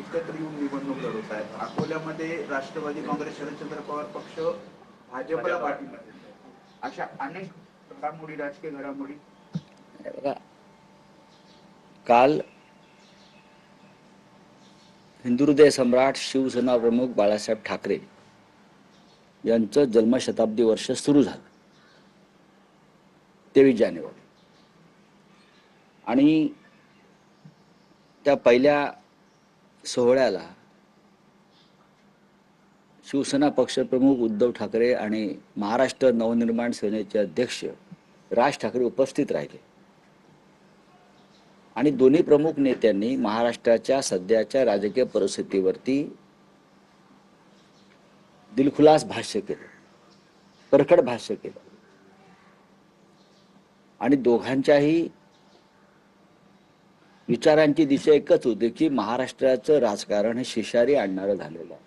एकत्र येऊन निवडणूक लढवत आहेत. अकोल्यामध्ये राष्ट्रवादी काँग्रेस, शरदचंद्र पवार पक्ष भाजपला पाठिंबा देत आहे. अशा अनेक घडामोडी, राजकीय घडामोडी. काल हिंदुहृदय सम्राट शिवसेना प्रमुख बाळासाहेब ठाकरे यांचं जन्मशताब्दी वर्ष सुरू झालं 23 जानेवारी आणि त्या पहिल्या सोहळ्याला शिवसेना पक्षप्रमुख उद्धव ठाकरे आणि महाराष्ट्र नवनिर्माण सेनेचे अध्यक्ष राज ठाकरे उपस्थित राहिले आणि दोन्ही प्रमुख नेत्यांनी महाराष्ट्राच्या सध्याच्या राजकीय परिस्थितीवरती दिलखुलास भाष्य केलं, परखड भाष्य केलं आणि दोघांच्याही विचारांची दिशा एकच होती की महाराष्ट्राचं राजकारण हे शिशारी आणणारं झालेलं आहे.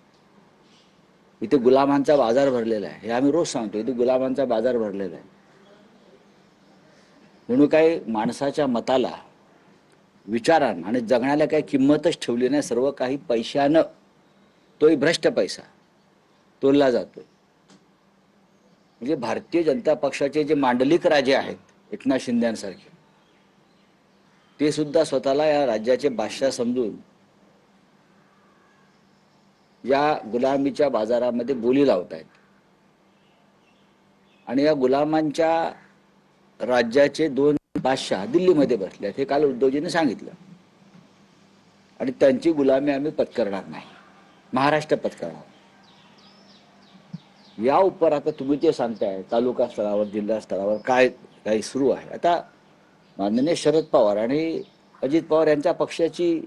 इथे गुलामांचा बाजार भरलेला आहे, हे आम्ही रोज सांगतो. इथे गुलामांचा बाजार भरलेला आहे म्हणून काय माणसाच्या मताला, विचारांना आणि जगण्याला काही किंमतच ठेवली नाही. सर्व काही पैशानं, तोही भ्रष्ट पैसा तोलला जातो. म्हणजे भारतीय जनता पक्षाचे जे मांडलिक राजे आहेत एकनाथ शिंदेसारखे, ते सुद्धा स्वतःला या राज्याचे बादशाह समजून या गुलामीच्या बाजारामध्ये बोली लावत आहेत आणि या गुलामांच्या राज्याचे 2 बादशाह दिल्लीमध्ये बसले आहेत, हे काल उद्धवजींनी सांगितलं. आणि त्यांची गुलामी आम्ही पत्करणार नाही, महाराष्ट्र पत्करणार. या उपर आता तुम्ही जे सांगताय तालुका स्तरावर, जिल्हा स्तरावर काय काही सुरू आहे. आता माननीय शरद पवार आणि अजित पवार यांच्या पक्षाची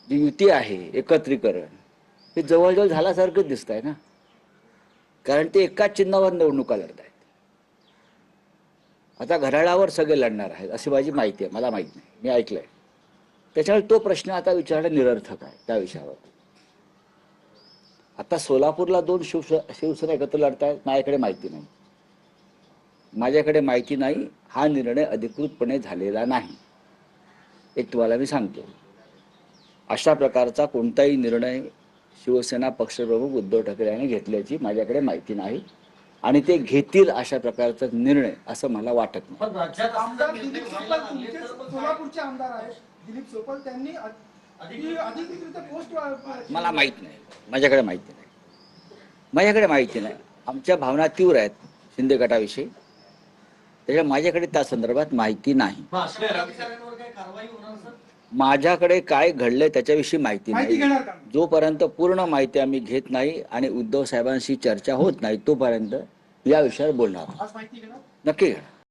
जी युती आहे, एकत्रीकरण, हे जवळजवळ झाल्यासारखंच दिसत आहे ना. कारण ते एकाच चिन्हावर निवडणुका लढत आहेत. आता घड्याळावर सगळे लढणार आहेत अशी माझी माहिती आहे, मला माहित नाही, मी ऐकलंय. त्याच्यामुळे तो प्रश्न आता विचारणं निरर्थक आहे त्या विषयावर. आता सोलापूरला 2 शिवसेना एकत्र लढतायत, माझ्याकडे माहिती नाही. माझ्याकडे माहिती नाही, हा निर्णय अधिकृतपणे झालेला नाही. एक तुम्हाला मी सांगतो, अशा प्रकारचा कोणताही निर्णय शिवसेना पक्षप्रमुख उद्धव ठाकरे यांनी घेतल्याची माझ्याकडे माहिती नाही आणि ते घेतील अशा प्रकारचा निर्णय असं मला वाटत नाही. पण राज्यात आमदार दिलीप सोपल, सोलापूरचे आमदार आहेत दिलीप सोपल, त्यांनी अधिकृतरित्या पोस्ट, मला माहित नाही, माझ्याकडे माहिती नाही, माझ्याकडे माहिती नाही. आमच्या भावना तीव्र आहेत शिंदे गटाविषयी, त्याच्या माझ्याकडे त्या संदर्भात माहिती नाही. माझ्याकडे काय घडलंय त्याच्याविषयी माहिती नाही. जोपर्यंत पूर्ण माहिती आम्ही घेत नाही आणि उद्धव साहेबांशी चर्चा होत नाही तोपर्यंत या विषयावर बोलणार. माहिती घेणार नक्की घेणार.